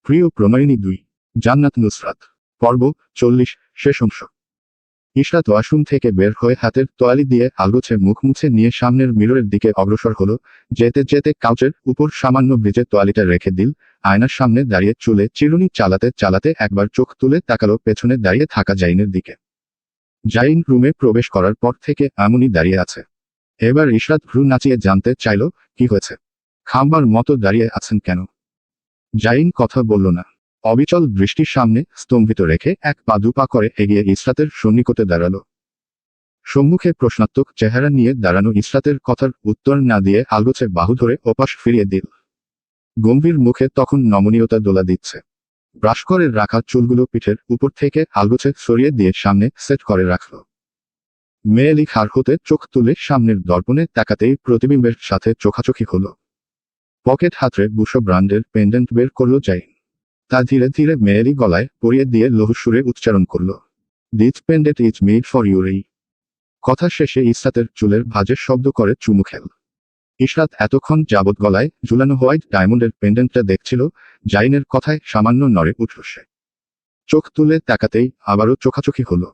প্রিয় প্রণয়িনী 2 জান্নাত নুসরাত পর্ব 40 শেষ অংশ। ইশরাত ওয়াশরুম থেকে বের হয়ে হাতের তোয়ালি দিয়ে আলগোছে মুখ মুছে নিয়ে সামনের মিররের দিকে অগ্রসর হলো। যেতে যেতে কাউচের উপর সামান্য ভিজে তোয়ালিটা রেখে দিল। আয়নার সামনে দাঁড়িয়ে চুলে চিরুনি চালাতে চালাতে একবার চোখ তুলে তাকালো পেছনে দাঁড়িয়ে থাকা জাইনের দিকে। জাইন রুমে প্রবেশ করার পর থেকে এমনই দাঁড়িয়ে আছে। এবার ইশরাত ভ্রু নাচিয়ে জানতে চাইল, কি হয়েছে? খাম্বার মতো দাঁড়িয়ে আছেন কেন? জাইন কথা বলল না। অবিচল দৃষ্টির সামনে স্তম্ভিত রেখে এক পা দুপা করে এগিয়ে ইসরাতের সন্নিকটে দাঁড়ালো। সম্মুখে প্রশ্নাত্মক চেহারা নিয়ে দাঁড়ানো ইসরাতের কথার উত্তর না দিয়ে আলগোছে বাহু ধরে ওপাশ ফিরিয়ে দিল। গম্ভীর মুখে তখন নমনীয়তা দোলা দিচ্ছে। ব্রাশ করে রাখা চুলগুলো পিঠের উপর থেকে আলগোছে সরিয়ে দিয়ে সামনে সেট করে রাখল। মেয়েলি হার হতে চোখ তুলে সামনের দর্পণে তাকাতেই প্রতিবিম্বের সাথে চোখাচোখি হলো। পকেট হাতরে বুশো ব্র্যান্ডের পেন্ডেন্ট বের করলো জাইন। তা ধীরে ধীরে মেয়েলি গলায় পরিয়ে দিয়ে লৌহসুরে উচ্চারণ করল, this pendant is made for you রে। কথা শেষে ইসরাতের চুলের ভাঁজের শব্দ করে চুমু খেল। ইশরাত এতক্ষণ যাবৎ গলায় ঝুলানো হোয়াইট ডায়মন্ডের পেন্ডেন্টটা দেখছিল। জাইনের কথায় সামান্য নড়ে উঠল সে। চোখ তুলে তাকাতেই আবারও চোখাচোখি হলো।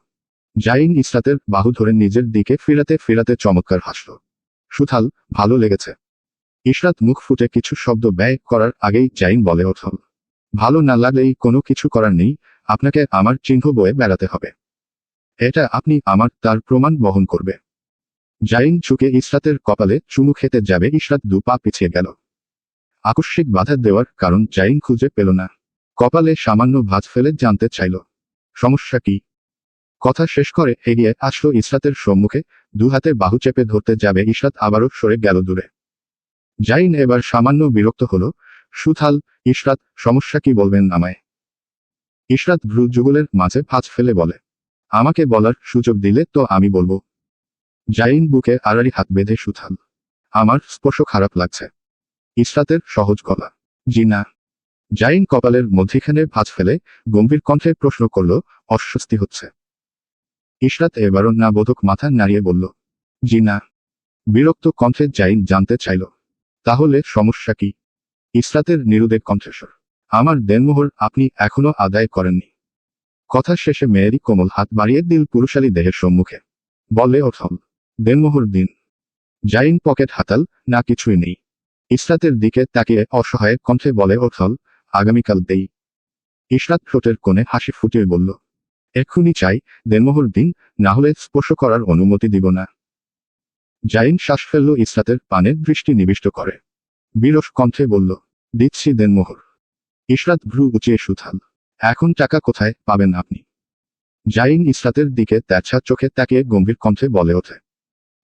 জাইন ইসরাতের বাহু ধরে নিজের দিকে ফিরাতে ফিরাতে চমৎকার হাসল। সুথাল, ভালো লেগেছে। ইশরাত মুখ ফুটে কিছু শব্দ ব্যয় করার আগেই জাইন বলে ওঠল, ভালো না লাগলেই কোনো কিছু করার নেই, আপনাকে আমার চিহ্ন বয়ে বেড়াতে হবে। এটা আপনি আমার তার প্রমাণ বহন করবে। জাইন ঝুঁকে ইসরাতের কপালে চুমু খেতে যাবে, ইশরাত দু পা পিছিয়ে গেল। আকস্মিক বাধা দেওয়ার কারণ জাইন খুঁজে পেল না। কপালে সামান্য ভাঁজ ফেলে জানতে চাইল, সমস্যা কি? কথা শেষ করে এগিয়ে আসলো ইসরাতের সম্মুখে। দু হাতে বাহু চেপে ধরতে যাবে ইশরাত আবারও সরে গেল দূরে। জাইন এবার সামান্য বিরক্ত হলো। সুথাল, ইশরাত, সমস্যা কি বলবেন আমায়? ইশরাত ভ্রু যুগলের মাঝে ভাঁজ ফেলে বলে, আমাকে বলার সুযোগ দিলে তো আমি বলবো। জাইন বুকে আড়াড়ি হাত বেঁধে সুথাল, আমার স্পর্শ খারাপ লাগছে। ইশরাতের সহজ গলা, জি না। জাইন কপালের মধ্যিখানে ভাঁজ ফেলে গম্ভীর কণ্ঠে প্রশ্ন করল, অস্বস্তি হচ্ছে? ইশরাত এবারও না বোধক মাথা নাড়িয়ে বলল, জি না। বিরক্ত কণ্ঠে জাইন জানতে চাইল, তাহলে সমস্যা কি? ইশরাতের নিরুদ্বেগ কণ্ঠস্বর, আমার দেনমোহর আপনি এখনো আদায় করেননি। কথা শেষে মেয়েরই কোমল হাত বাড়িয়ে দিল পুরুষালী দেহের সম্মুখে। বলে ওঠল, দেনমোহর দিন। জাইন পকেট হাতাল, না কিছুই নেই। ইশরাতের দিকে তাকিয়ে অসহায় কণ্ঠে বলে ওঠল, আগামীকাল দেই। ইশরাত ঠোঁটের কোণে হাসি ফুটিয়ে বলল, এক্ষুনি চাই, দেনমোহর দিন, না হলে স্পর্শ করার অনুমতি দিব না। জাইন শ্বাস ফেলল ইশরাতের পানে দৃষ্টি নিবিষ্ট করে। বিরস কণ্ঠে বলল, দিচ্ছি দেনমোহর। ইশরাত ভ্রু উঁচিয়ে সুথাল, এখন টাকা কোথায় পাবেন আপনি? জাইন ইশরাতের দিকে তেরছা চোখে তাকিয়ে গম্ভীর কণ্ঠে বলে ওঠে,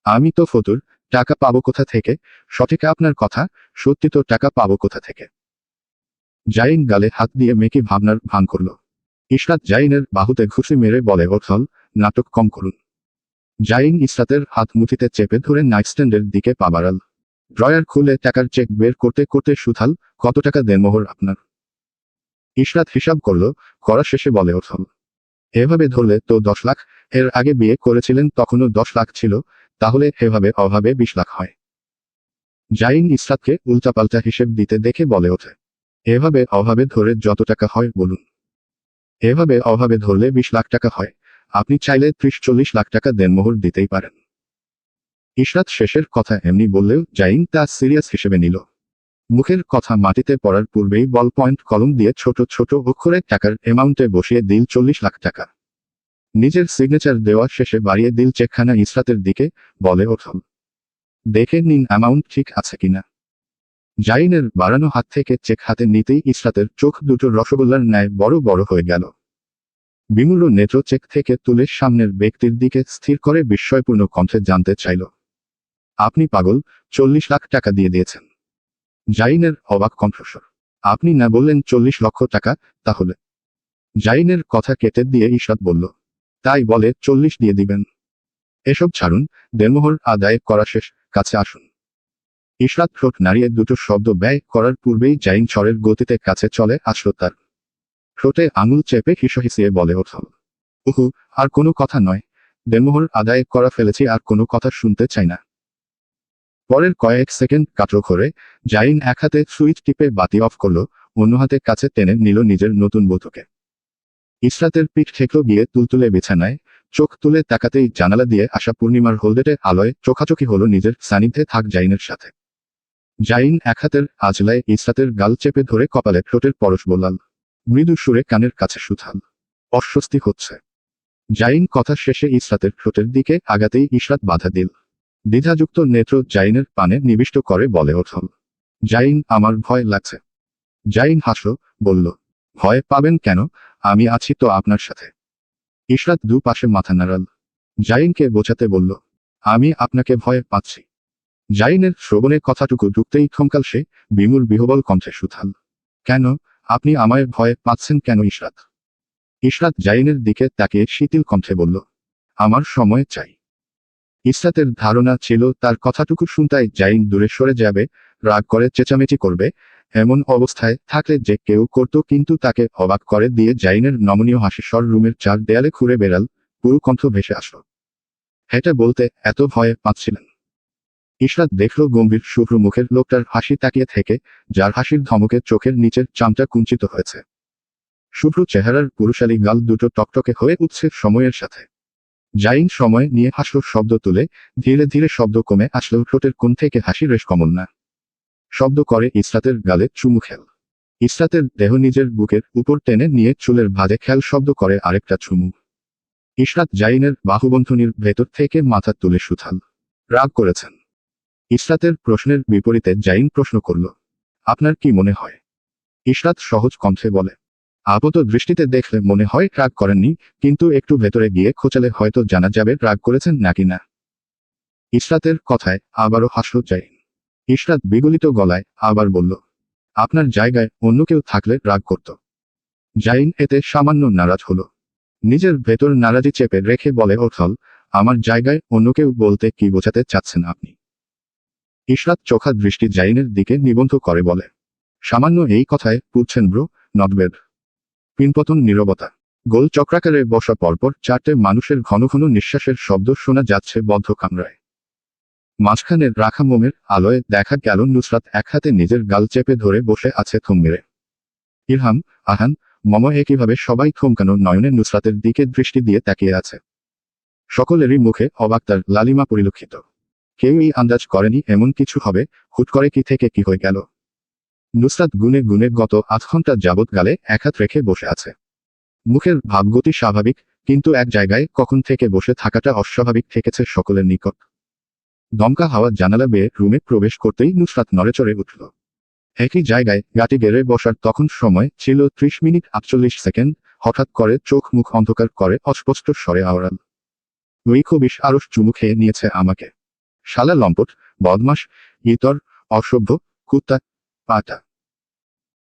আমি তো ফতুর, টাকা পাবো কোথা থেকে? সঠিক আপনার কথা, সত্যি তো টাকা পাবো কোথা থেকে? জাইন গালে হাত দিয়ে মেকি ভাবনার ভান করল। ইশরাত জাইনের বাহুতে ঘুষি মেরে বলে ওঠল, নাটক কম করুন। জাইন ইশরাতের হাত মুঠিতে চেপে ধরে নাইটস্ট্যান্ডের দিকে পা বাড়াল। ড্রয়ার খুলে টাকার চেক বের করতে করতে সুথাল, কত টাকা দেনমোহর আপনার? ইশরাত হিসাব করল, করা শেষে বলে ওঠল, এভাবে ধরলে তো 10 লাখ, এর আগে বিয়ে করেছিলেন তখনও 10 লাখ ছিল, তাহলে এভাবে অভাবে 20 লাখ হয়। জাইন ইশরাতকে উল্টাপাল্টা হিসেব দিতে দেখে বলে ওঠে, এভাবে অভাবে ধরে যত টাকা হয় বলুন। এভাবে অভাবে ধরলে 20 লাখ টাকা হয়, আপনি চাইলে 30-40 লাখ টাকা দেনমোহর দিতেই পারেন। ইশরাত শেষের কথা এমনি বললেও জাইন তা সিরিয়াস হিসেবে নিল। মুখের কথা মাটিতে পড়ার পূর্বেই বল পয়েন্ট কলম দিয়ে ছোট ছোট অক্ষরে টাকার অ্যামাউন্টে বসিয়ে দিল 40 লাখ টাকা। নিজের সিগনেচার দেওয়া শেষে বাড়িয়ে দিল চেকখানা ইশরাতের দিকে, বলে ওঠল, দেখে নিন অ্যামাউন্ট ঠিক আছে কিনা। জাইনের বাড়ানো হাত থেকে চেক হাতে নিতেই ইশরাতের চোখ দুটো রসগোল্লার ন্যায় বড় বড় হয়ে গেল। বিমূঢ় নেত্র চেক থেকে তুলে সামনের ব্যক্তির দিকে স্থির করে বিস্ময়পূর্ণ কণ্ঠে জানতে চাইল, আপনি পাগল, 40 লাখ টাকা দিয়ে দিয়েছেন? জাইনের অবাক কণ্ঠস্বর, আপনি না বললেন 40 লক্ষ টাকা, তাহলে? জাইনের কথা কেটে দিয়ে ইশরাত বলল, তাই বলে 40 দিয়ে দিবেন? এসব ছাড়ুন, দেনমোহর আদায় করা শেষ, কাছে আসুন। ইশরাত ঠোঁট নাড়িয়ে দুটো শব্দ ব্যয় করার পূর্বেই জাইন ঝড়ের গতিতে কাছে চলে আসলো তার। ঠোঁটে আঙুল চেপে হিসহিসিয়ে বলে ওঠল, উহু, আর কোনো কথা নয়, দেনমোহর আদায় করা ফেলেছি, আর কোনো কথা শুনতে চাই না। পরের কয়েক সেকেন্ড কাটরো করে জাইন এক হাতে সুইচ টিপে বাতি অফ করল, অন্য হাতে কাছে টেনে নিল নিজের নতুন বধূকে। ইসরাতের পিঠ ঠেকলো গিয়ে তুলতুলে বিছানায়, চোখ তুলে তাকাতেই জানালা দিয়ে আসা পূর্ণিমার হলদেটে আলোয় চোখাচোখি হলো নিজের সান্নিধ্যে থাক জাইনের সাথে। জাইন এক হাতের আজলায় ইসরাতের গাল চেপে ধরে কপালে ঠোঁটের পরশ বোলাল, মৃদু সুরে কানের কাছে সুথাল। অস্বস্তি হচ্ছে। জাইন কথা শেষে ইসরাতের ঠোঁটের দিকে আগাতেই ইসরাত বাধা দিল। দ্বিধাযুক্ত নেত্র জাইনের পানে নিবিষ্ট করে বলে ওঠল, জাইন আমার ভয় লাগছে। জাইন হাসল, বলল, ভয় পাবেন কেন, আমি আছি তো আপনার সাথে। ইসরাত দু পাশে মাথা নাড়াল। জাইনকে বোঝাতে বলল, আমি আপনাকে ভয় পাচ্ছি। জাইনের শ্রবণে কথাটুকু ঢুকতেই থমকাল সে, বিমূর বিহবল কণ্ঠে সুথাল, কেন, আপনি আমায় ভয় পাচ্ছেন কেন ইসরাত? ইসরাত জাইনের দিকে তাকিয়ে শিথিল কণ্ঠে বলল, আমার সময় চাই। ইসরাতের ধারণা ছিল তার কথাটুকু শুনতাই জাইন দূরে সরে যাবে, রাগ করে চেঁচামেচি করবে। এমন অবস্থায় থাকলে যে কেউ করত, কিন্তু তাকে অবাক করে দিয়ে জাইনের নমনীয় হাসিস্বর রুমের চার দেয়ালে ঘুরে বেড়াল, পুরো কণ্ঠ ভেসে আসলো, হেঁটে বলতে এত ভয় পাচ্ছিলেন। ইসরাত দেখল গম্ভীর শুভ্র মুখের লোকটার হাসি তাকিয়ে থেকে, যার হাসির ধমকে চোখের নিচের চামটা কুঞ্চিত হয়েছে। শুভ্র চেহারার পুরুষালী গাল দুটো টকটকে হয়ে উঠছে সময়ের সাথে। জাইন সময় নিয়ে হাসল শব্দ তুলে, ধীরে ধীরে শব্দ কমে আসলেও ঠোঁটের কোণ থেকে হাসি রেশ কমল না। শব্দ করে ইসরাতের গালে চুমু খেল। ইসরাতের দেহ নিজের বুকের উপর টেনে নিয়ে চুলের ভাঁজে খেল শব্দ করে আরেকটা চুমু। ইসরাত জাইনের বাহুবন্ধনীর ভেতর থেকে মাথা তুলে সুথাল, রাগ করেছেন? ইসরাতের প্রশ্নের বিপরীতে জাইন প্রশ্ন করল, আপনার কি মনে হয়? ইসরাত সহজ কণ্ঠে বলে, আপাত দৃষ্টিতে দেখলে মনে হয় রাগ করেননি, কিন্তু একটু ভেতরে গিয়ে খোঁচালে হয়তো জানা যাবে রাগ করেছেন নাকি না। ইসরাতের কথায় আবারও হাসল জাইন। ইসরাত বিগলিত গলায় আবার বলল, আপনার জায়গায় অন্য কেউ থাকলে রাগ করত। জাইন এতে সামান্য নারাজ হলো। নিজের ভেতর নারাজি চেপে রেখে বলে ওঠল, আমার জায়গায় অন্য কেউ বলতে কি বোঝাতে চাচ্ছেন আপনি? ইসরাত চোখা দৃষ্টি জাইনের দিকে নিবন্ধ করে বলে, সামান্য এই কথায় পুড়ছেন ব্রো, নট বেড। পিনপতন নীরবতা। গোল চক্রাকারে বসা পরপর চারটে মানুষের ঘন ঘন নিঃশ্বাসের শব্দ শোনা যাচ্ছে বদ্ধ কামরায়। মাঝখানে রাখা মোমের আলোয় দেখা গেল নুসরাত এক হাতে নিজের গাল চেপে ধরে বসে আছে থম মেরে। ইরহাম, আহান, মম একইভাবে সবাই থমকানো নয়নে নুসরাতের দিকে দৃষ্টি দিয়ে তাকিয়ে আছে। সকলেরই মুখে অবাক তার লালিমা পরিলক্ষিত। কেউই আন্দাজ করেনি এমন কিছু হবে, হুট করে কি থেকে কি হয়ে গেল। নুসরাত গুনে গুনে গত আধ ঘন্টা যাবৎ গালে এক হাত রেখে বসে আছে। মুখের ভাবগতি স্বাভাবিক, কিন্তু এক জায়গায় কখন থেকে বসে থাকাটা অস্বাভাবিক ঠেকেছে সকলের নিকট। দমকা হাওয়া জানালা বেয়ে রুমে প্রবেশ করতেই নুসরাত নড়েচড়ে উঠল। একই জায়গায় গাটি গেড়ে বসার তখন সময় ছিল 30 মিনিট 48 সেকেন্ড। হঠাৎ করে চোখ মুখ অন্ধকার করে অস্পষ্ট স্বরে আওড়াল, ওই খবিশ আরশ চুমু খেয়ে নিয়েছে আমাকে। শালা লম্পট, বদমাস, ইতর, অসভ্য, কুত্তা, পাটা।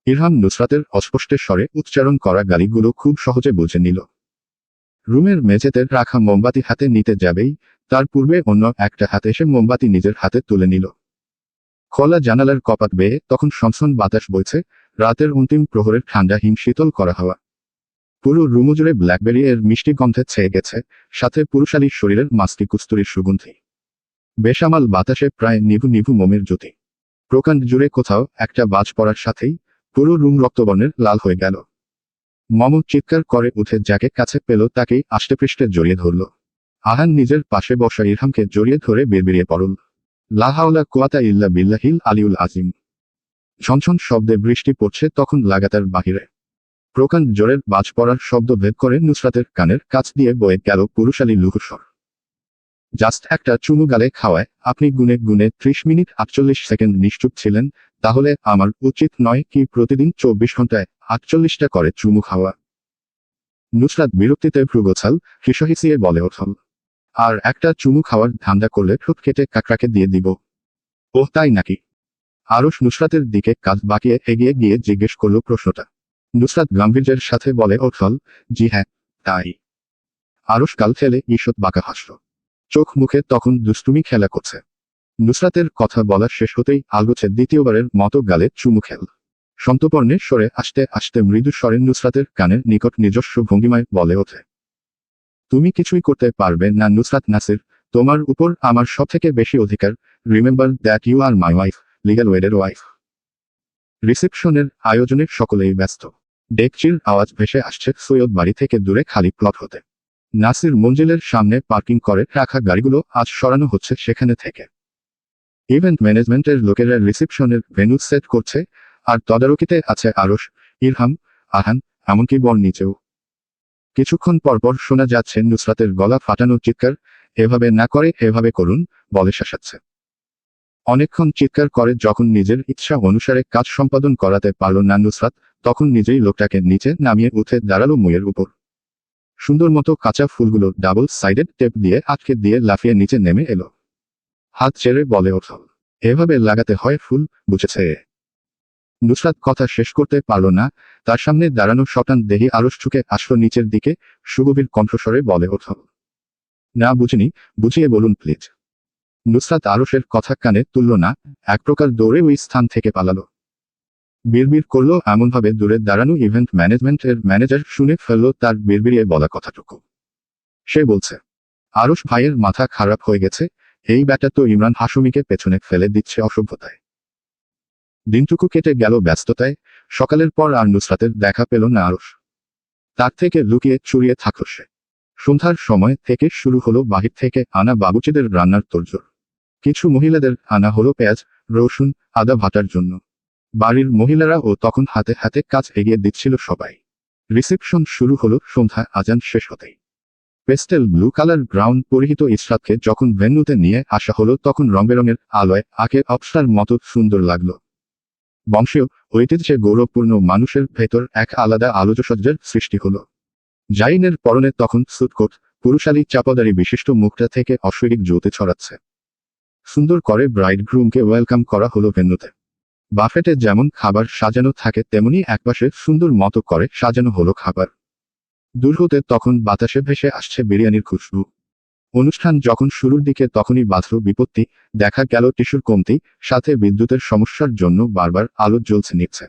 ইরহাম নুসরাতের অস্পষ্টে স্বরে উচ্চারণ করা গালিগুলো খুব সহজে বুঝে নিল। রুমের মেঝেতে রাখা মোমবাতি হাতে নিতে যাবেই, তার পূর্বে অন্য একটা হাত এসে মোমবাতি নিজের হাতে তুলে নিল। খোলা জানালার কপাট বেয়ে তখন সনসন বাতাস বইছে, রাতের অন্তিম প্রহরের ঠান্ডা হিম শীতল করা হাওয়া। পুরো রুমজুড়ে ব্ল্যাকবেরি এর মিষ্টি গন্ধে ছেয়ে গেছে, সাথে পুরুষালী শরীরের মাস্কি কুস্তুরির সুগন্ধি। বেসামাল বাতাসে প্রায় নিভু নিভু মোমের জ্যোতি। প্রকাণ্ড জুড়ে কোথাও একটা বাজ পড়ার সাথেই পুরো রুম রক্তবর্ণের লাল হয়ে গেল। মম চিৎকার করে উঠে যাকে কাছে পেল তাকেই আষ্টেপৃষ্ঠে জড়িয়ে ধরল। আহান নিজের পাশে বসা ইরহামকে জড়িয়ে ধরে বিড়বিড়িয়ে পড়ল, লা হাওলা কুওয়াতা ইল্লা বিল্লাহিল আলিউল আজিম। ঝনঝন শব্দে বৃষ্টি পড়ছে তখন লাগাতার বাহিরে। প্রকাণ্ড জোরের বাজ পড়ার শব্দ ভেদ করে নুসরাতের কানের কাছ দিয়ে বয়ে গেল পুরুষালী লুহুস্বর, জাস্ট একটা চুমু গালে খাওয়ায় আপনি গুনে গুনে 30 মিনিট 48 সেকেন্ড নিশ্চুপ ছিলেন, তাহলে আমার উচিত নয় কি প্রতিদিন 24 ঘন্টায় 48টা করে চুমু খাওয়া? নুসরাত বিরক্তিতে ভ্রুগোছাল হিসহিসিয়ে বলে ওঠল, আর একটা চুমু খাওয়ার ধান্দা করলে ঠোঁট কেটে কাকড়াকে দিয়ে দিব। ওহ তাই নাকি? আরশ নুসরাতের দিকে কাঁধ বাঁকিয়ে এগিয়ে গিয়ে জিজ্ঞেস করল প্রশ্নটা। নুসরাত গাম্ভীর্যের সাথে বলে ওঠল, জি হ্যাঁ, তাই। আরশ গাল ফেলে ঈষৎ বাঁকা হাসল। চোখ মুখে তখন দুষ্টুমি খেলা করছে। নুসরাতের কথা বলা শেষ হতেই আলগোছে দ্বিতীয়বারের মতো গালে চুমু খেল। সন্তপর্ণে সরে আসতে আসতে মৃদু স্বরে নুসরাতের কানের নিকট নিজস্ব ভঙ্গিমায় বলে ওঠে, তুমি কিছুই করতে পারবে না নুসরাত নাসির, তোমার উপর আমার সবথেকে বেশি অধিকার। Remember that you are my wife, legal wedded wife. রিসেপশনের আয়োজনে সকলেই ব্যস্ত। ডেকচির আওয়াজ ভেসে আসছে সৈয়দ বাড়ি থেকে দূরে খালি প্লট হতে। নাসির মঞ্জিলের সামনে পার্কিং করে রাখা গাড়িগুলো আজ সরানো হচ্ছে সেখানে থেকে। ইভেন্ট ম্যানেজমেন্টের লোকেরা রিসেপশনের ভেন্যু সেট করছে, আর তদারকিতে আছে আরশ, ইরহাম, আহান, এমনকি বর নিচেও। কিছুক্ষণ পরপর শোনা যাচ্ছে নুসরাতের গলা ফাটানো চিৎকার, এভাবে না করে এভাবে করুন বলে শাসাচ্ছে। অনেকক্ষণ চিৎকার করে যখন নিজের ইচ্ছা অনুসারে কাজ সম্পাদন করাতে পারল না নুসরাত, তখন নিজেই লোকটাকে নিচে নামিয়ে উঠে দাঁড়ালো মুয়ের উপর। সুন্দর মতো কাঁচা ফুলগুলো ডাবল সাইডেড টেপ দিয়ে আটকে দিয়ে লাফিয়ে নিচে নেমে এলো। হাত ছেড়ে বলে ওঠো, এভাবে লাগাতে হয় ফুল, বুঝেছে? নুসরাত কথা শেষ করতে পারল না, তার সামনে দাঁড়ানো শটান দেহি আরশ ঝুঁকে আসলো নিচের দিকে, সুগভীর কণ্ঠস্বরে বলে ওঠো। না বুঝিনি, বুঝিয়ে বলুন প্লিজ। নুসরাত আরশের কথা কানে তুলল না, এক প্রকার দৌড়ে ওই স্থান থেকে পালালো। বিড়বিড় করলো এমনভাবে দূরে দাঁড়ানো ইভেন্ট ম্যানেজমেন্টের ম্যানেজার শুনে ফেলল তার বিড়বিড়িয়ে বলা কথাটুকু। সে বলছে, আরশ ভাইয়ের মাথা খারাপ হয়ে গেছে, এই ব্যাটা তো ইমরান হাশমিকে পেছনে ফেলে দিচ্ছে অসভ্যতায়। দিনটুকু কেটে গেল ব্যস্ততায়, সকালের পর আর নুসরাতের দেখা পেল না আরশ। তার থেকে লুকিয়ে চুরিয়ে থাকল সে। সন্ধ্যার সময় থেকে শুরু হলো বাহির থেকে আনা বাবুচিদের রান্নার তোড়জোড়। কিছু মহিলাদের আনা হলো পেঁয়াজ, রসুন, আদা ভাটার জন্য। বাড়ির মহিলারাও তখন হাতে হাতে কাজ এগিয়ে দিচ্ছিল সবাই। রিসেপশন শুরু হলো সন্ধ্যা আজান শেষ হতেই। পেস্টেল ব্লু কালার গ্রাউন্ড পরিহিত ইসরাতকে যখন ভেন্যুতে নিয়ে আসা হলো তখন রংবেরঙের আলোয় আঁকে অপসরার মতো সুন্দর লাগলো। বংশীয় ঐতিহ্যে গৌরবপূর্ণ মানুষের ভেতর এক আলাদা আলোকসজ্জার সৃষ্টি হলো। জাইনের পরনে তখন সুটকোট, পুরুষালী চাপাদারি বিশিষ্ট মুখটা থেকে অস্বৈরিক জ্যোতি ছড়াচ্ছে। সুন্দর করে ব্রাইড গ্রুমকে ওয়েলকাম করা হলো ভেন্যুতে। বাফেটে যেমন খাবার সাজানো থাকে তেমনি একপাশে সুন্দর মতো করে সাজানো হলো খাবার। দূর হতে তখন বাতাসে ভেসে আসছে বিরিয়ানির খুশবু। অনুষ্ঠান যখন শুরুর দিকে তখনই বাঁধল বিপত্তি, দেখা গেল টিস্যুর কমতি, সাথে বিদ্যুতের সমস্যার জন্য বারবার আলো জ্বলছে নিচ্ছে।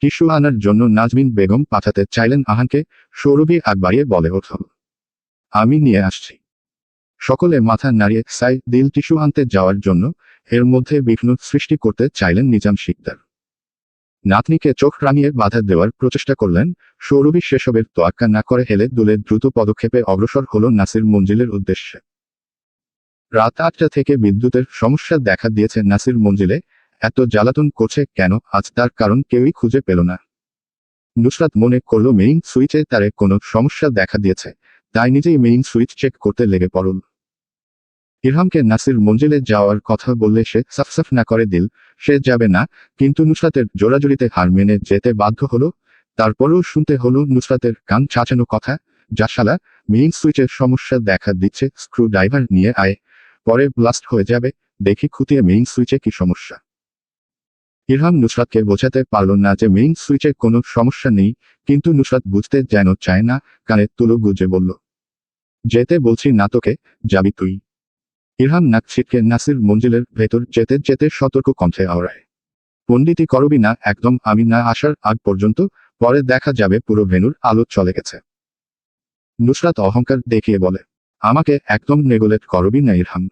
টিস্যু আনার জন্য নাজমিন বেগম পাঠাতে চাইলেন আহানকে, সৌরভী আগ বাড়িয়ে বলে ওঠল, আমি নিয়ে আসছি। সকলে মাথা নাড়িয়ে সাই দিল টিস্যু আনতে যাওয়ার জন্য, এর মধ্যে বিঘ্ন সৃষ্টি করতে চাইলেন নিজাম শিকদার। নাতনিকে চোখ রাঙিয়ে বাধা দেওয়ার প্রচেষ্টা করলেন, সৌরভী সেসবের তোয়াক্কা না করে হেলে দুলে দ্রুত পদক্ষেপে অগ্রসর হল নাসির মঞ্জিলের উদ্দেশ্যে। রাত 8টা থেকে বিদ্যুতের সমস্যা দেখা দিয়েছে নাসির মঞ্জিলে, এত জ্বালাতন করছে কেন আজ তার কারণ কেউই খুঁজে পেল না। নুসরাত মনে করল মেইন সুইচে তারে কোনো সমস্যা দেখা দিয়েছে, তাই নিজেই মেইন সুইচ চেক করতে লেগে পড়ল। ইরহামকে নাসির মঞ্জিলে যাওয়ার কথা বললে সে সাফসাফ না করে দিল, সে যাবে না, কিন্তু নুসরাতের জোরাজুরিতে হার মেনে যেতে বাধ্য হলো। তারপরেও শুনতে হলো নুসরাতের কান চাচানো কথা, যা শালা, মেইন সুইচের সমস্যা দেখা দিচ্ছে, স্ক্রু ড্রাইভার নিয়ে আয়, পরে ব্লাস্ট হয়ে যাবে, দেখি খুঁটিয়ে মেইন সুইচে কি সমস্যা। ইরহাম নুসরাতকে বোঝাতে পারল না যে মেইন সুইচে কোনো সমস্যা নেই, কিন্তু নুসরাত বুঝতে যেন চায় না, কানে তুলো গুজে বলল, যেতে বলছি না তোকে, যাবি তুই। ইরহাম নাক ছিটকে নাসির মঞ্জিলের ভেতর যেতে যেতে সতর্ক কণ্ঠে আওড়ায়, পণ্ডিতি করবি না একদম, আমি না আসার আগ পর্যন্ত, পরে দেখা যাবে পুরো ভেন্যুর আলো চলে গেছে। নুসরাত অহংকার দেখিয়ে বলে, আমাকে একদম নেগলেট করবি না ইরহাম,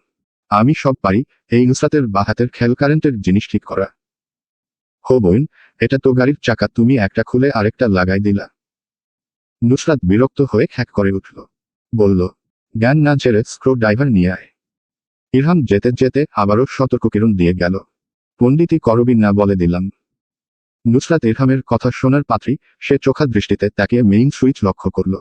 আমি সব পারি। এই নুসরাতের বাহাতের খেল কারেন্টের জিনিস ঠিক করা। হো বোন, এটা তো গাড়ির চাকা, তুমি একটা খুলে আরেকটা লাগাই দিলা। নুসরাত বিরক্ত হয়ে খ্যাক করে উঠল, বলল, জ্ঞান না ছেড়ে স্ক্রু ড্রাইভার নিয়ে আয়। ইরহাম যেতে যেতে আবারও সতর্ক কিরণ দিয়ে গেল, পণ্ডিতি করবি না বলে দিলাম। নুসরাত ইরহামের কথা শোনার পাত্রী, সে চোখা দৃষ্টিতে তাকিয়ে মেইন সুইচ লক্ষ্য করল।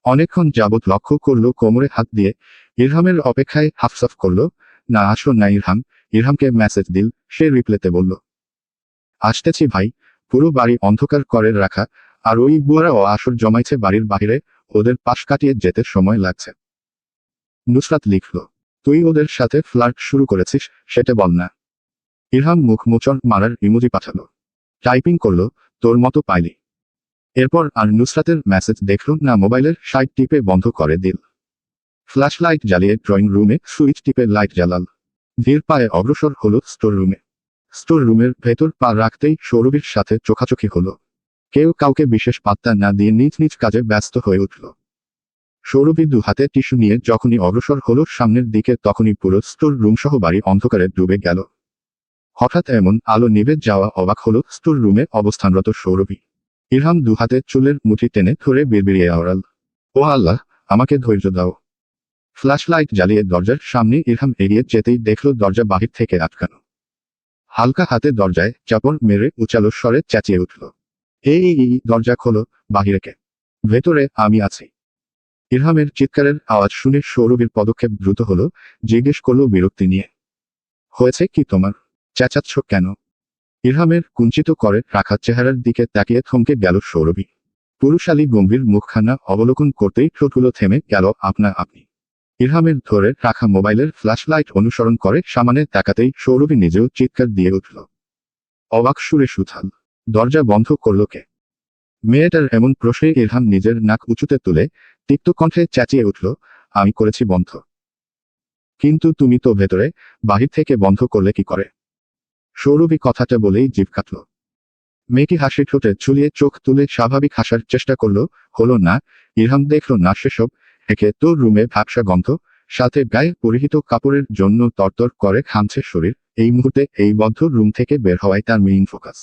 অনেকক্ষণ যাবৎ লক্ষ্য করল কোমরে হাত দিয়ে, ইরহামের অপেক্ষায় হাফসাফ করল, না আসো না ইরহাম। ইরহামকে মেসেজ দিল, সে রিপ্লেতে বলল, আসতেছি ভাই। পুরো বাড়ি অন্ধকার করে রাখা, আর ওই বুয়ারাও আসর জমাইছে বাড়ির বাহিরে, ওদের পাশ কাটিয়ে যেতে সময় লাগছে। নুসরাত লিখল, তুই ওদের সাথে ফ্লার্ট শুরু করেছিস, সেটা বল না। ইরহাম মুখ মোচন মারার ইমোজি পাঠালো, টাইপিং করলো, তোর মতো পাইলি। এরপর আর নুসরাতের মেসেজ দেখল না, মোবাইলের সাইড টিপে বন্ধ করে দিল। ফ্ল্যাশ লাইট জ্বালিয়ে ড্রয়িং রুমে সুইচ টিপে লাইট জ্বালাল। ধীর পায়ে অগ্রসর হলো স্টোর রুমে। স্টোর রুমের ভেতর পা রাখতেই সৌরভীর সাথে চোখাচোখি হলো। কেউ কাউকে বিশেষ পাত্তা না দিয়ে নিজ নিজ কাজে ব্যস্ত হয়ে উঠল। সৌরভী দু হাতে টিস্যু নিয়ে যখনই অগ্রসর হলো সামনের দিকে তখনই পুরো স্টোর রুম সহ বাড়ি অন্ধকারে ডুবে গেল। হঠাৎ এমন আলো নিভে যাওয়া অবাক হলো স্টোর রুমে অবস্থানরত সৌরভী। ইরহাম দুহাতে চুলের মুঠি টেনে ধরে বিড়বিড়িয়ে আওড়াল, ও আল্লাহ, আমাকে ধৈর্য দাও। ফ্ল্যাশলাইট জ্বালিয়ে দরজার সামনে ইরহাম এগিয়ে যেতেই দেখল দরজা বাহির থেকে আটকানো। হালকা হাতে দরজায় চাপড় মেরে উচালো স্বরে চেঁচিয়ে উঠল, এই দরজা খোলো, বাহিরে কে? ভেতরে আমি আছি। ইরহামের চিৎকারের আওয়াজ শুনে সৌরভীর পদক্ষেপ দ্রুত হলো, জিজ্ঞেস করল বিরক্তি নিয়ে, হয়েছে কি তোমার? চেঁচাচ্ছ কেন? ইরহামের কুঞ্চিত করে রাখা চেহারার দিকে তাকিয়ে থমকে গেল সৌরভী। পুরুষালী গম্ভীর মুখখানা অবলোকন করতেই ঠোঁটগুলো থেমে গেল আপনা আপনি। ইরহামের ধরে রাখা মোবাইলের ফ্ল্যাশলাইট অনুসরণ করে সামনে তাকাতেই সৌরভী নিজেও চিৎকার দিয়ে উঠল। অবাক সুরে সুথাল, দরজা বন্ধ করল কে? মেয়েটার এমন প্রশ্নে ইরহাম নিজের নাক উঁচুতে তুলে তিক্ত কণ্ঠে চেঁচিয়ে উঠল, আমি করেছি বন্ধ। কিন্তু তুমি তো ভেতরে, বাহির থেকে বন্ধ করলে কি করে? সৌরভী কথাটা বলেই জিভ কাটল। মেয়েটি হাসি ঠোঁটে ঝুলিয়ে চোখ তুলে স্বাভাবিক হাসার চেষ্টা করল, হলো না। ইরহাম দেখল না সেসব, একে তোর রুমে ভ্যাপসা গন্ধ, সাথে গায়ে পরিহিত কাপড়ের জন্য তরতর করে ঘামছে শরীর। এই মুহূর্তে এই বদ্ধ রুম থেকে বের হওয়াই তার মেইন ফোকাস।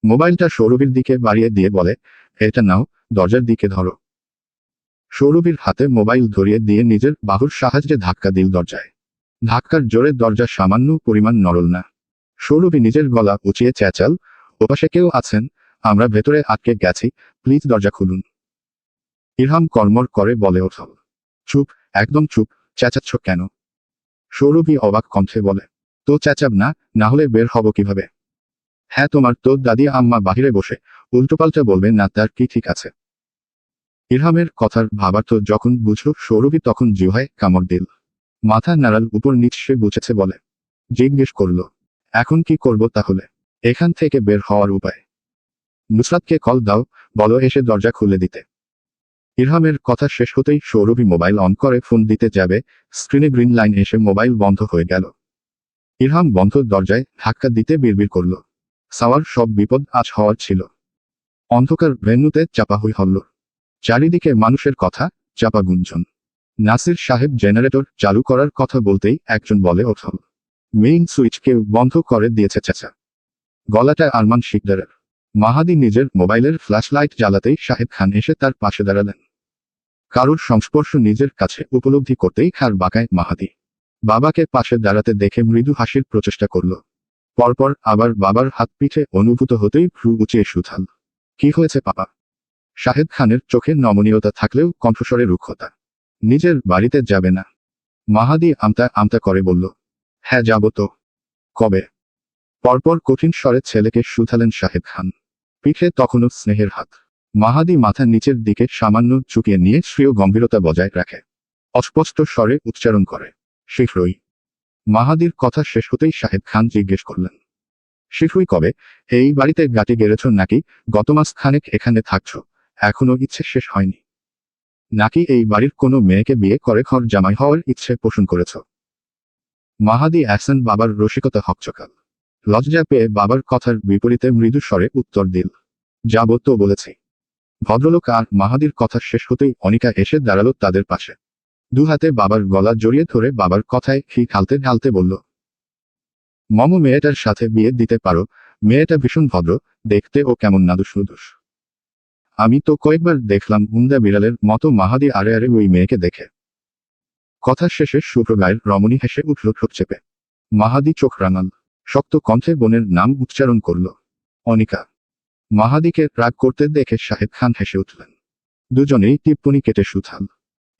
মোবাইলটা সৌরভীর দিকে বাড়িয়ে দিয়ে বলে, এটা নাও, দরজার দিকে ধরো। সৌরভীর হাতে মোবাইল ধরিয়ে দিয়ে নিজের বাহুর সাহায্যে ধাক্কা দিল দরজায়। ধাক্কার জোরে দরজা সামান্য পরিমাণ নড়ল না। সৌরভী নিজের গলা উঁচিয়ে চেঁচাল, ওপাশে কেউ আছেন, আমরা ভেতরে আটকে গেছি, প্লিজ দরজা খুলুন। ইরহাম কর্মর করে বলে ওঠল, চুপ, একদম চুপ, চেঁচাচ্ছ কেন? সৌরভী অবাক কণ্ঠে বলে, তো চেঁচাব না, না হলে বের হব কিভাবে? হ্যাঁ, তোমার তো দাদি আম্মা বাহিরে বসে, উল্টোপাল্টা বলবে না তার কি ঠিক আছে? ইরহামের কথার ভাবার্থ যখন বুঝল সৌরভী তখন জিহ্বায় কামড় দিল। মাথা নাড়াল উপর নিচ, সে বুঝেছে বলে। জিজ্ঞেস করল, এখন কি করব তাহলে? এখান থেকে বের হওয়ার উপায়? নুসরাতকে কল দাও, বলো এসে দরজা খুলে দিতে। ইরহামের কথা শেষ হতেই সৌরভী মোবাইল অন করে ফোন দিতে যাবে, স্ক্রিনে গ্রিন লাইন এসে মোবাইল বন্ধ হয়ে গেল। ইরহাম বন্ধ দরজায় ধাক্কা দিতে বিড়বিড় করল, সাওয়ার সব বিপদ আজ হওয়ার ছিল। অন্ধকার ভেন্যুতে চাপা হই হল্লোড়। চারিদিকে মানুষের কথা, চাপা গুঞ্জন। নাসির সাহেব জেনারেটর চালু করার কথা বলতেই একজন বলে ওঠল, মেইন সুইচ কেউ বন্ধ করে দিয়েছে চেঁচা। গলাটা আরমান শিকদারের। মাহাদি নিজের মোবাইলের ফ্ল্যাশলাইট জ্বালাতেই শাহেদ খান এসে তার পাশে দাঁড়ালেন। কারোর সংস্পর্শ নিজের কাছে উপলব্ধি করতেই হার বাঁকায় মাহাদি। বাবাকে পাশে দাঁড়াতে দেখে মৃদু হাসির প্রচেষ্টা করল। পরপর আবার বাবার হাত পিঠে অনুভূত হতেই ভ্রু উঁচিয়ে সুথাল, কি হয়েছে পাপা? শাহেদ খানের চোখে নমনীয়তা থাকলেও কণ্ঠস্বরে রুক্ষতা। নিজের বাড়িতে যাবে না? মাহাদি আমতা আমতা করে বলল, হ্যাঁ যাব তো। কবে? পরপর কঠিন স্বরে ছেলেকে শুধালেন শাহেদ খান। পিঠে তখনও স্নেহের হাত। মাহাদি মাথা নিচের দিকে সামান্য ঝুঁকিয়ে নিয়ে স্বীয় গম্ভীরতা বজায় রাখে। অস্পষ্ট স্বরে উচ্চারণ করে, শীঘ্রই। মাহাদির কথা শেষ হতেই শাহেদ খান জিজ্ঞেস করলেন, শীঘ্রই কবে? এই বাড়িতে গাঁটি গেড়েছ নাকি? গত মাস খানেক এখানে থাকছ, এখনো ইচ্ছে শেষ হয়নি? নাকি এই বাড়ির কোনো মেয়েকে বিয়ে করে ঘর জামাই হওয়ার ইচ্ছে পোষণ করেছ? মাহাদি আহসান বাবার রসিকতা হকচকাল। লজ্জা পেয়ে বাবার কথার বিপরীতে মৃদু স্বরে উত্তর দিল, যাব তো বলেছি। ভদ্রলোক আর মাহাদির কথা শেষ হতেই অনিকা এসে দাঁড়ালো তাদের পাশে। দুহাতে বাবার গলা জড়িয়ে ধরে বাবার কথায় ঘি ঢালতে ঢালতে বলল, মম মেয়েটার সাথে বিয়ে দিতে পারো, মেয়েটা ভীষণ ভদ্র, দেখতে ও কেমন নাদুস নুদুস। আমি তো কয়েকবার দেখলাম উন্দা বিড়ালের মতো মাহাদি আরে আরে ওই মেয়েকে দেখে। কথা শেষে শুভ্র গায়ের রমণী হেসে উঠল ঠোঁট চেপে। মাহাদি চোখ রাঙাল, শক্ত কণ্ঠে বোনের নাম উচ্চারণ করল, অনিকা। মাহাদিকে রাগ করতে দেখে শাহেদ খান হেসে উঠলেন। দুজনেই টিপ্পনি কেটে সুথাল,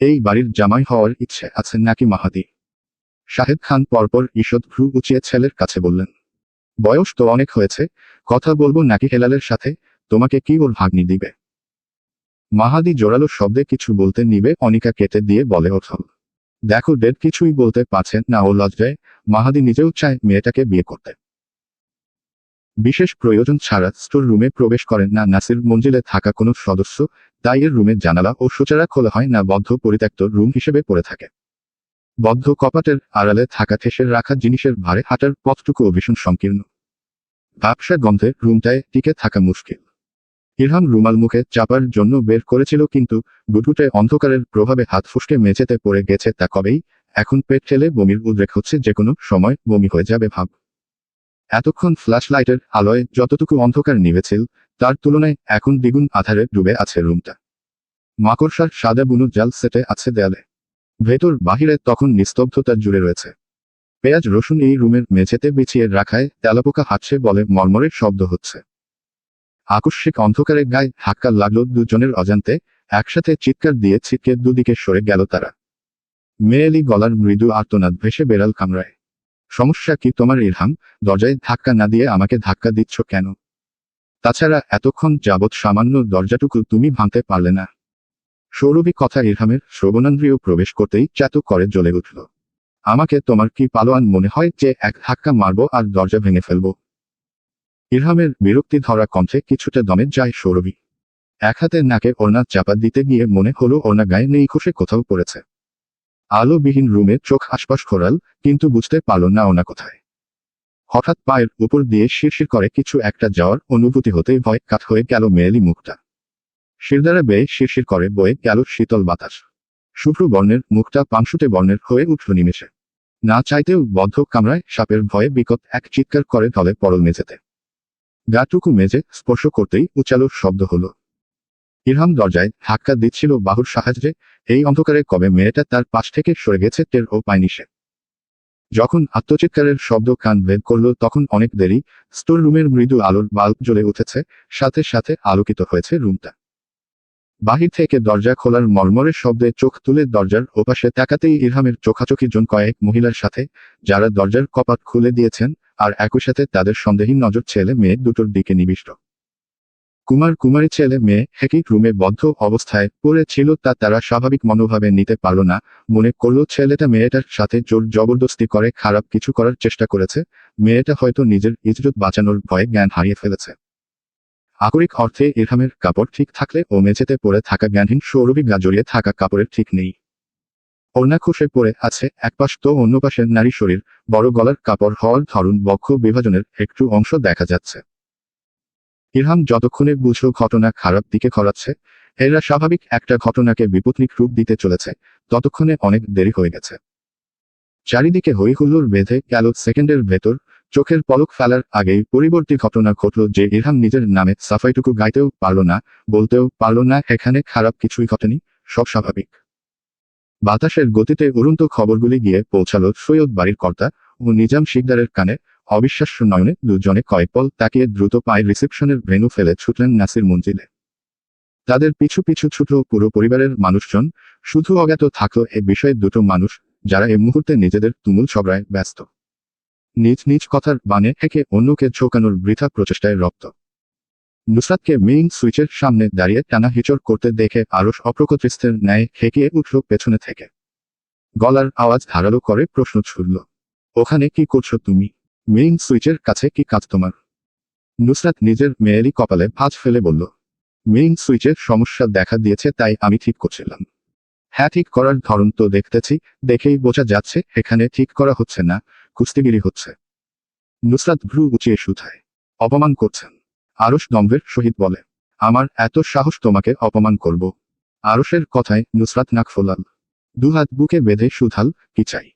এই বাড়ির জামাই হওয়ার ইচ্ছে আছে নাকি মাহাদি? শাহেদ খান পরপর ঈষৎ ভ্রু উঁচিয়ে ছেলের কাছে বললেন, বয়স তো অনেক হয়েছে, কথা বলবো নাকি হেলালের সাথে? তোমাকে কি ওর ভাগ্নি দিবে? মাহাদি জোরালো শব্দে কিছু বলতে নিবে অনিকা কেটে দিয়ে বলে ওঠল, দেখো ডেড কিছুই বলতে পারছেন না ও লজ্জায়। মাহাদি নিজেও চায় মেয়েটাকে বিয়ে করতে। বিশেষ প্রয়োজন ছাড়া স্টোর রুমে প্রবেশ করেন না নাসির মঞ্জিলে থাকা কোনো সদস্য, তাই এর রুমের জানালা ও সোচারা খোলা হয় না, বদ্ধ পরিত্যক্ত রুম হিসেবে পড়ে থাকে। বদ্ধ কপাটের আড়ালে থাকা ঠেসে রাখা জিনিসের ভারে হাঁটার পথটুকুও ভীষণ সংকীর্ণ। ব্যবসা গন্ধে রুমটায় টিকে থাকা মুশকিল। ইরহাম রুমাল মুখে চাপার জন্য বের করেছিল, কিন্তু গুটগুটে অন্ধকারের প্রভাবে হাত ফুসকে মেঝেতে পড়ে গেছে তা কবেই। এখন পেট ঠেলে বমির উদ্রেক হচ্ছে, যে কোনো সময় বমি হয়ে যাবে ভাব। এতক্ষণ ফ্ল্যাশ লাইটের আলোয় যতটুকু অন্ধকার নিভেছিল তার তুলনায় এখন দ্বিগুণ আধারে ডুবে আছে রুমটা। মাকড়সার সাদা বুনো জাল সেটে আছে দেয়ালে। ভেতর বাহিরে তখন নিস্তব্ধতা জুড়ে রয়েছে। পেঁয়াজ রসুন এই রুমের মেঝেতে বিছিয়ে রাখায় তেলাপোকা হাঁটছে বলে মর্মরের শব্দ হচ্ছে। আকস্মিক অন্ধকারে গায়ে ধাক্কা লাগলো দুজনের অজান্তে, একসাথে চিৎকার দিয়ে ছিটকে দুদিকে সরে গেল তারা। মেয়েলি গলার মৃদু আর্তনাদ ভেসে বেড়াল কামরায়। সমস্যা কি তোমার ইরহাম? দরজায় ধাক্কা না দিয়ে আমাকে ধাক্কা দিচ্ছ কেন? তাছাড়া এতক্ষণ যাবৎ সামান্য দরজাটুকু তুমি ভাঙতে পারলে না? সৌরভী কথা ইরহামের শ্রবণান্দ্রিয় প্রবেশ করতেই চাতক করে জ্বলে উঠল। আমাকে তোমার কি পালোয়ান মনে হয় যে এক ধাক্কা মারবো আর দরজা ভেঙে ফেলবো? ইরহামের বিরক্তি ধরা কণ্ঠে কিছুটা দমে যায় সৌরভী। এক হাতে নাকে ওড়না চাপা দিতে গিয়ে মনে হলো ওড়না গায়ে নেই, খসে কোথাও পড়েছে। আলোবিহীন রুমে চোখ আশপাশ ঘোরাল, কিন্তু বুঝতে পারল না ওনা কোথায়। হঠাৎ পায়ের উপর দিয়ে শিরশির করে কিছু একটা যাওয়ার অনুভূতি হতেই ভয় কাট হয়ে গেল মেয়েলি মুখটা। শিরদাঁড়া বেয়ে শিরশির করে বয়ে গেল শীতল বাতাস। শুভ্র বর্ণের মুখটা পাংশুটে বর্ণের হয়ে উঠল নিমেষে। না চাইতেও বদ্ধ কামরায় সাপের ভয়ে বিকট এক চিৎকার করে ঢলে পড়ল মেঝেতে। গাটুকু মেঝে স্পর্শ করতেই উচালো শব্দ হলো। ইরহাম দরজায় ধাক্কা দিচ্ছিল বাহুর সাহায্যে। এই অন্ধকারে কবে মেয়েটা তার পাশ থেকে সরে গেছে টেরও পায়নি সে। যখন আত্মচিৎকারের শব্দ কান ভেদ করল তখন অনেক দেরি। স্টোর রুমের মৃদু আলোর বাল্ব জ্বলে উঠেছে, সাথে সাথে আলোকিত হয়েছে রুমটা। বাহির থেকে দরজা খোলার মর্মরের শব্দে চোখ তুলে দরজার ওপাশে তাকাতেই ইরহামের চোখাচোখি জন কয়েক মহিলার সাথে, যারা দরজার কপাট খুলে দিয়েছেন, আর একই সাথে তাদের সন্দেহী নজর ছেলে মেয়ে দুটোর দিকে নিবিষ্ট। কুমার কুমারী ছেলে মেয়ে একই রুমে বদ্ধ অবস্থায় পড়ে ছিল তা তারা স্বাভাবিক মনোভাবে নিতে পারল না। মনে করল ছেলেটা মেয়েটার সাথে জোর জবরদস্তি করে খারাপ কিছু করার চেষ্টা করেছে। মেয়েটা হয়তো নিজের ইজ্জত বাঁচানোর ভয়ে জ্ঞান হারিয়ে ফেলেছে। আকরিক অর্থে ইরহামের কাপড় ঠিক থাকলে ও মেঝেতে পড়ে থাকা জ্ঞানহীন সৌরভী গা জড়িয়ে থাকা কাপড়ের ঠিক নেই। ওড়না খসে পড়ে আছে একপাশ তো অন্য পাশের নারী শরীর, বড় গলার কাপড় হওয়ার ধরন বক্ষ বিভাজনের একটু অংশ দেখা যাচ্ছে। ইরহাম যতক্ষণে বুঝল ঘটনা খারাপ দিকে খড়াচ্ছে, এরা স্বাভাবিক একটা ঘটনাকে বিপত্নিক রূপ দিতে চলেছে, ততক্ষণে অনেক দেরি হয়ে গেছে। চারিদিকে হইহুল্লোড় বেঁধে গেল সেকেন্ডের ভেতর। চোখের পলক ফেলার আগেই পরিবর্তী ঘটনা ঘটল যে ইরহাম নিজের নামে সাফাইটুকু গাইতেও পারল না, বলতেও পারল না। এখানে খারাপ কিছুই ঘটেনি, সব স্বাভাবিক। বাতাসের গতিতে উড়ন্ত খবরগুলি গিয়ে পৌঁছালো সৈয়দ বাড়ির কর্তা ও নিজাম শিকদারের কানে। অবিশ্বাস্য নয়নে দুজনে কয়েক পল তাকিয়ে দ্রুত পায়ে রিসেপশনের ভেন্যু ফেলে ছুটলেন নাসির মঞ্জিলে। তাদের পিছু পিছু ছুটল পুরো পরিবারের মানুষজন। শুধু অজ্ঞাত থাকলো এ বিষয়ে দুটো মানুষ, যারা এই মুহূর্তে নিজেদের তুমুল ঝগড়ায় ব্যস্ত। নিজ নিজ কথার বানে থেকে অন্যকে ঝোঁকানোর বৃথা প্রচেষ্টায় রপ্ত। নুসরাতকে মেইন সুইচের সামনে দাঁড়িয়ে টানা হিচড় করতে দেখে আরশ অপ্রকৃতিস্থের ন্যায় হেঁকিয়ে উঠল পেছনে থেকে। গলার আওয়াজ ধারালো করে প্রশ্ন ছুড়ল, ওখানে কি করছো তুমি? মেইন সুইচের কাছে কি কাজ তোমার? নুসরাত নিজের মেয়েরই কপালে ভাঁজ ফেলে বলল, মেইন সুইচের সমস্যা দেখা দিয়েছে তাই আমি ঠিক করছিলাম। হ্যাঁ, ঠিক করার ধরন তো দেখতেছি, দেখেই বোঝা যাচ্ছে এখানে ঠিক করা হচ্ছে না, কুস্তিগিরি হচ্ছে। নুসরাত ভ্রু উঁচিয়ে শুধায়, অপমান করছেন? আরশ দম্ভের সহিত বলে, আমার এত সাহস তোমাকে অপমান করব? আরশের কথায় নুসরাত নাক ফোলাল, দুহাত বুকে বেঁধে শুধাল, কি চাই?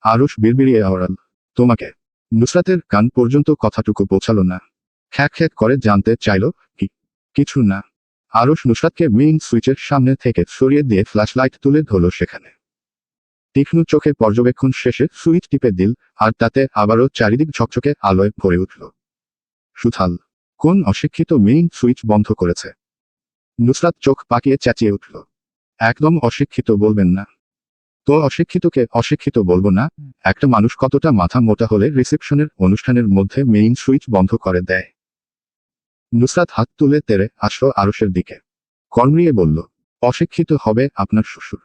আরশ বিড়বিড়িয়ে আওড়াল, তোমাকে। নুসরাতের কান পর্যন্ত কথাটুকু পৌঁছালো না। খ্যাক খ্যাক করে জানতে চাইল, কি? কিছু না। আরশ নুসরাতকে মেইন সুইচের সামনে থেকে সরিয়ে দিয়ে ফ্ল্যাশ লাইট তুলে ধরল সেখানে। তীক্ষ্ণ চোখে পর্যবেক্ষণ শেষে সুইচ টিপে দিল, আর তাতে আবারও চারিদিক ঝকঝকে আলোয় ভরে উঠল। সুথাল, কোন অশিক্ষিত মেইন সুইচ বন্ধ করেছে? নুসরাত চোখ পাকিয়ে চেঁচিয়ে উঠল, একদম অশিক্ষিত বলবেন না তো। অশিক্ষিতকে অশিক্ষিত বলবো না? একটা মানুষ কতটা মাথা মোটা হলে রিসেপশনের অনুষ্ঠানের মধ্যে মেইন সুইচ বন্ধ করে দেয়? নুসরাত হাত তুলে তেড়ে আসলো আরশের দিকে। কর্মরিয়ে বলল, অশিক্ষিত হবে আপনার শ্বশুর।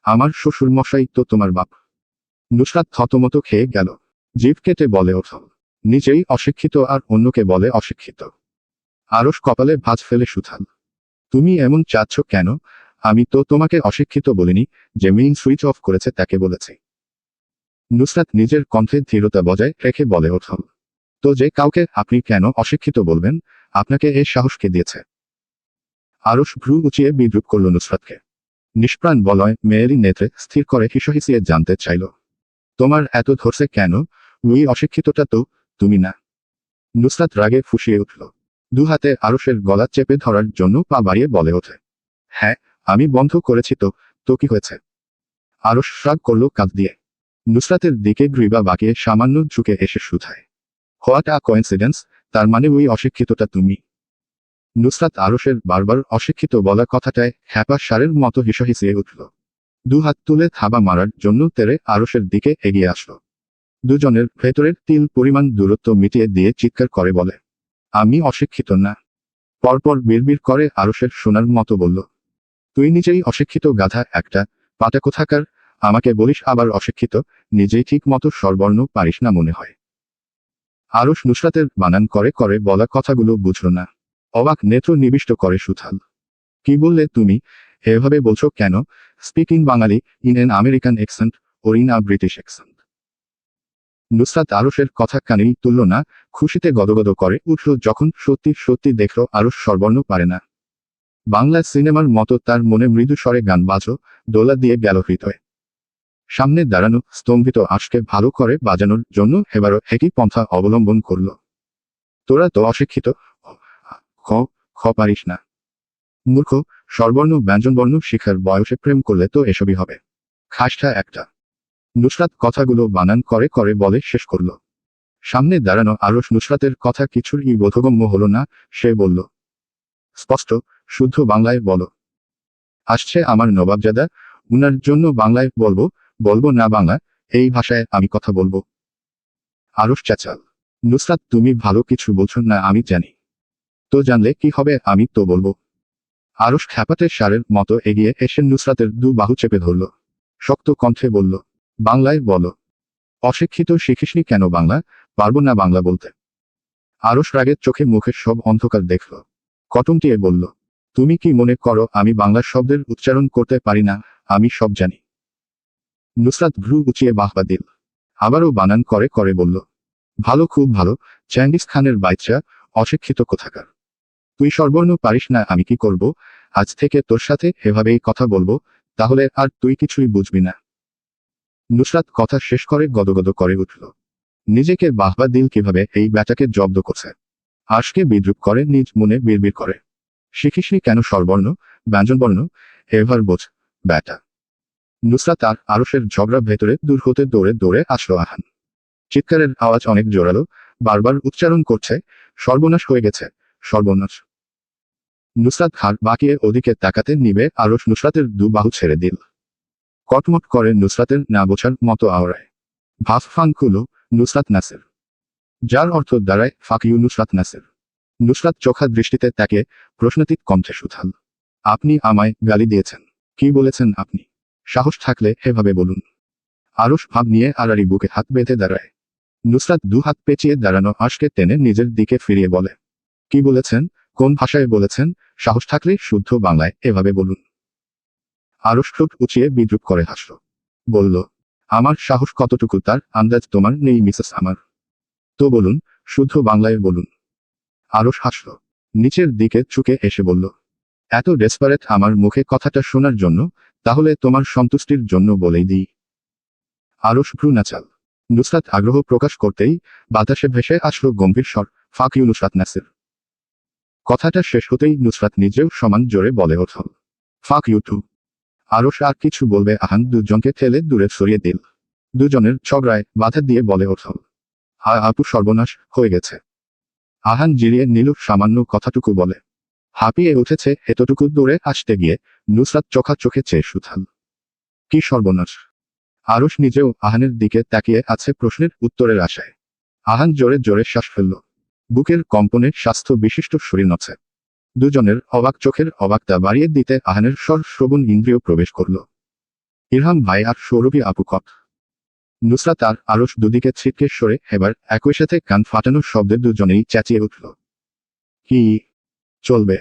আমার শ্বশুর মশাই তো তোমার বাপ। নুসরাত থতমত খেয়ে গেল, জিভ কেটে বলে ওঠল, নিজেই অশিক্ষিত আর অন্যকে বলে অশিক্ষিত। আরশ কপালে ভাঁজ ফেলে শুধাল, তুমি এমন চাচ্ছ কেন? আমি তো তোমাকে অশিক্ষিত বলিনি, যে মেইন সুইচ অফ করেছে তাকে বলেছি। নুসরাত নিজের কণ্ঠে ধীরতা বজায় রেখে বলে ওঠল, তো যে কাউকে আপনি কেন অশিক্ষিত বলবেন? আপনাকে এ সাহস কে দিয়েছে? আরশ ভ্রু উঁচিয়ে বিদ্রুপ করল নুসরাতকে। নিষ্প্রাণ বলয় মেয়েরই নেত্রে স্থির করে হিসহিসিয়ে জানতে চাইল, তোমার এত ধরছে কেন? ওই অশিক্ষিতটা তো তুমি না। নুসরাত রাগে ফুঁসিয়ে উঠল। দু হাতে আরশের গলা চেপে ধরার জন্য পা বাড়িয়ে বলে ওঠে, হ্যাঁ, আমি বন্ধ করেছি তো। তো কি হয়েছে? আরশ শ্রাগ করল কাঁধ দিয়ে। নুসরাতের দিকে গ্রীবা বাঁকিয়ে সামান্য ঝুঁকে এসে শুধায়, হোয়াট আ কোইন্সিডেন্স, তার মানে ওই অশিক্ষিতটা তুমি? নুসরাত আরশের বারবার অশিক্ষিত বলা কথাটায় হ্যাপা সারের মতো হিসহিসিয়ে উঠল। দু হাত তুলে থাবা মারার জন্য তেরে আরশের দিকে এগিয়ে আসলো। দুজনের ভেতরের তিল পরিমাণ দূরত্ব মিটিয়ে দিয়ে চিৎকার করে বলে, আমি অশিক্ষিত না। পরপর বিড়বিড় করে আরশের শোনার মতো বলল, তুই নিজেই অশিক্ষিত গাধা একটা, পাটা কোথাকার, আমাকে বলিস আবার অশিক্ষিত, নিজেই ঠিক মতো স্বরবর্ণ পারিস না মনে হয়। আরশ নুসরাতের বানান করে করে বলা কথাগুলো বুঝল না। অবাক নেত্র নিবিষ্ট করে সুথাল। কি বললে তুমি? এভাবে বলছো কেন? Speak in Bangali, in an American accent, or in a British accent. Nusrat আরশের কথা কানেই তুলল না, খুশিতে গদগদ করে উঠল যখন সত্যি সত্যি দেখল আরশ স্বরবর্ণ পারে না। বাংলা সিনেমার মতো তার মনে মৃদু স্বরে গান বাজো, দোলা দিয়ে গেল হৃদয়। সামনে দাঁড়ানো স্তম্ভিত আশকে ভালো করে বাজানোর জন্য এবারও একই পন্থা অবলম্বন করল। তোরা তো অশিক্ষিত, খ খ পারিস না। মূর্খ, স্বরবর্ণ ব্যঞ্জনবর্ণ শিখার বয়সে প্রেম করলে তো এসবই হবে। খাসটা একটা। নুসরাত কথাগুলো বানান করে করে বলে শেষ করল। সামনে দাঁড়ানো আরশ নুসরাতের কথা কিছুরই বোধগম্য হলো না। সে বলল, স্পষ্ট শুদ্ধ বাংলায় বলো। আসছে আমার নবাবজাদা, উনার জন্য বাংলায় বলবো, বলবো না বাংলা, এই ভাষায় আমি কথা বলবো। আরশ চেঁচাল, নুসরাত তুমি ভালো কিছু বলছো না আমি জানি। তো জানলে কি হবে, আমি তো বলবো। আরশ খ্যাপাটে সারের মতো এগিয়ে এসে নুসরাতের দু বাহু চেপে ধরল। শক্ত কণ্ঠে বলল, বাংলায় বলো। অশিক্ষিত শিখিসনি কেন বাংলা? পারবো না বাংলা বলতে। আরশ রাগের চোখে মুখে সব অন্ধকার দেখল। কটমটিয়ে বলল, তুমি কি মনে করো আমি বাংলা শব্দের উচ্চারণ করতে পারি না? আমি সব জানি। নুসরাত ভ্রু উঁচিয়ে বাহবা দিল। আবারও বানান করে করে বলল, ভালো, খুব ভালো, চেঙ্গিস খানের বাচ্চা, অশিক্ষিত কোথাকার। তুই স্বরবর্ণ পারিস না, আমি কি করব? আজ থেকে তোর সাথে এভাবেই কথা বলবো, তাহলে আর তুই কিছুই বুঝবি না। নুসরাত কথা শেষ করে গদগদ করে উঠল। নিজেকে বাহবা দিল কিভাবে এই ব্যাটাকে জব্দ করছে। আশকে বিদ্রুপ করে নিজ মনে বিড়বিড় করে, শিখিসনি কেন স্বরবর্ণ ব্যঞ্জনবর্ণ, এভার বোঝ ব্যাটা। নুসরাত আর আরশের ঝগড়া ভেতরে দূর হতে দৌড়ে দৌড়ে আসলো আহান। চিৎকারের আওয়াজ অনেক জোরালো, বারবার উচ্চারণ করছে, সর্বনাশ হয়ে গেছে, সর্বনাশ। নুসরাত ঘাড় বাঁকিয়ে ওদিকে তাকাতে নিবে আরশ নুসরাতের দু বাহু ছেড়ে দিল। কটমট করে নুসরাতের না বোঝার মতো আওড়ায়, ভাফ ফাঙ্কুলো, নুসরাত নাসের। যার অর্থ দাঁড়ায় ফাক ইউ নুসরাত নাসের। নুসরাত চোখা দৃষ্টিতে তাকে প্রশ্নাতীত কণ্ঠে সুথাল, আপনি আমায় গালি দিয়েছেন? কি বলেছেন আপনি? সাহস থাকলে এভাবে বলুন। আরশ ভাব নিয়ে আড়াড়ি বুকে হাত বেঁধে দাঁড়ায়। নুসরাত দু হাত পেঁচিয়ে দাঁড়ানো আশকে টেনে নিজের দিকে ফিরিয়ে বলে, কি বলেছেন? কোন ভাষায় বলেছেন? সাহস থাকলে শুদ্ধ বাংলায় এভাবে বলুন। আরশ ঠোঁট উঁচিয়ে বিদ্রুপ করে হাসল। বলল, আমার সাহস কতটুকু তার আন্দাজ তোমার নেই মিসেস আমার। তো বলুন, শুদ্ধ বাংলায় বলুন। আরশ হাসল। নিচের দিকে ঝুঁকে এসে বলল, এত ডেসপারেট আমার মুখে কথাটা শোনার জন্য, তাহলে তোমার সন্তুষ্টির জন্য বলেই দিই। আরশ ভ্রু নাচাল। নুসরাত আগ্রহ প্রকাশ করতেই বাতাসে ভেসে আসলো গম্ভীর স্বর, ফাক ইউ নুসরাত নাসির। কথাটা শেষ হতেই নুসরাত নিজেও সমান জোরে বলে ওঠল, ফাক ইউ টু। আরশ আর কিছু বলবে আহান দুজনকে ঠেলে দূরে সরিয়ে দিল। দুজনের ঝগড়ায় বাধা দিয়ে বলে ওঠল, আপু সর্বনাশ হয়ে গেছে। আহান জিরিয়ে নিল সামান্য কথাটুকু বলে। হাঁপিয়ে উঠেছে এতটুকু দূরে আসতে গিয়ে নুসরাত চোখা চোখে চেয়ে সুথাল, কি সর্বনাশ? আরশ নিজেও আহানের দিকে তাকিয়ে আছে প্রশ্নের উত্তরের আশায়। আহান জোরে জোরে শ্বাস ফেলল। বুকের কম্পনে স্বাস্থ্য বিশিষ্ট শরীর নছে। দুজনের অবাক চোখের অবাকতা বাড়িয়ে দিতে আহানের স্বর শ্রবণ ইন্দ্রিয় প্রবেশ করল। ইরহাম ভাই আর সৌরভী আপু কট। নুসরাত আর আরশ দুদিকে ছিটকে সরে এবার একই সাথে কান ফাটানো শব্দে দুজনেই চেঁচিয়ে উঠল, কি চলবে?